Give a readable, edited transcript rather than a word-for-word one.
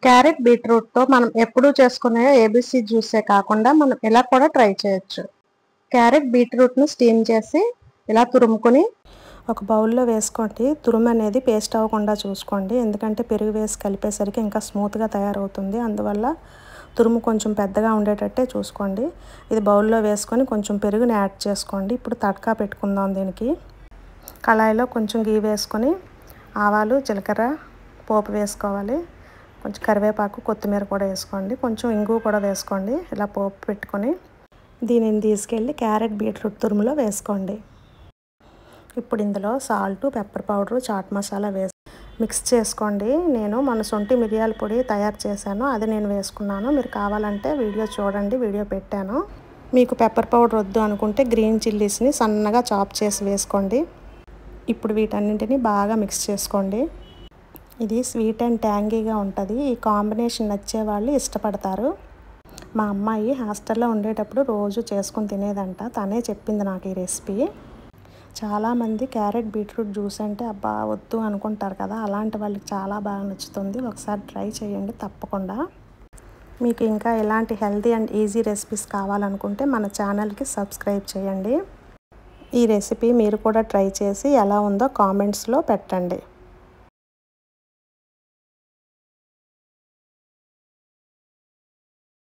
Carrot బీట్రూట్తో మనం ఎప్పుడూ చేసుకునే ఏబీసీ జ్యూసే కాకుండా మనం ఇలా కూడా ట్రై చేయొచ్చు. క్యారెట్ బీట్రూట్ను స్టీమ్ చేసి ఇలా తురుముకొని ఒక బౌల్లో వేసుకోండి. తురుము అనేది పేస్ట్ అవ్వకుండా చూసుకోండి, ఎందుకంటే పెరుగు వేసి కలిపేసరికి ఇంకా స్మూత్గా తయారవుతుంది. అందువల్ల తురుము కొంచెం పెద్దగా ఉండేటట్టే చూసుకోండి. ఇది బౌల్లో వేసుకొని కొంచెం పెరుగుని యాడ్ చేసుకోండి. ఇప్పుడు తడకా పెట్టుకుందాం. దీనికి కళాయిలో కొంచెం గీ వేసుకొని ఆవాలు, జీలకర్ర పోపు వేసుకోవాలి. కొంచెం కరివేపాకు, కొత్తిమీర కూడా వేసుకోండి. కొంచెం ఇంగువ కూడా వేసుకోండి. ఇలా పోపు పెట్టుకొని దీనిని తీసుకెళ్ళి క్యారెట్ బీట్రూట్ తురుములో వేసుకోండి. ఇప్పుడు ఇందులో salt, pepper powder, chaat masala వేసి మిక్స్ చేసుకోండి. నేను మన సొంటి మిరియాల పొడి తయారు చేశాను, అది నేను వేసుకున్నాను. మీరు కావాలంటే వీడియో చూడండి, వీడియో పెట్టాను. మీకు పెప్పర్ పౌడర్ వద్దు అనుకుంటే గ్రీన్ చిల్లీస్ని సన్నగా చాప్ చేసి వేసుకోండి. ఇప్పుడు వీటన్నింటినీ బాగా మిక్స్ చేసుకోండి. ఇది స్వీట్ అండ్ ట్యాంగీగా ఉంటుంది. ఈ కాంబినేషన్ నచ్చే వాళ్ళు ఇష్టపడతారు. మా అమ్మాయి హాస్టల్లో ఉండేటప్పుడు రోజు చేసుకుని తినేదంట. తనే చెప్పింది నాకు ఈ రెసిపీ. చాలామంది క్యారెట్ బీట్రూట్ జ్యూస్ అంటే అబ్బా వద్దు అనుకుంటారు కదా, అలాంటి వాళ్ళకి చాలా బాగా నచ్చుతుంది. ఒకసారి ట్రై చేయండి తప్పకుండా. మీకు ఇంకా ఇలాంటి హెల్తీ అండ్ ఈజీ రెసిపీస్ కావాలనుకుంటే మన ఛానల్కి సబ్స్క్రైబ్ చేయండి. ఈ రెసిపీ మీరు కూడా ట్రై చేసి ఎలా ఉందో కామెంట్స్లో పెట్టండి.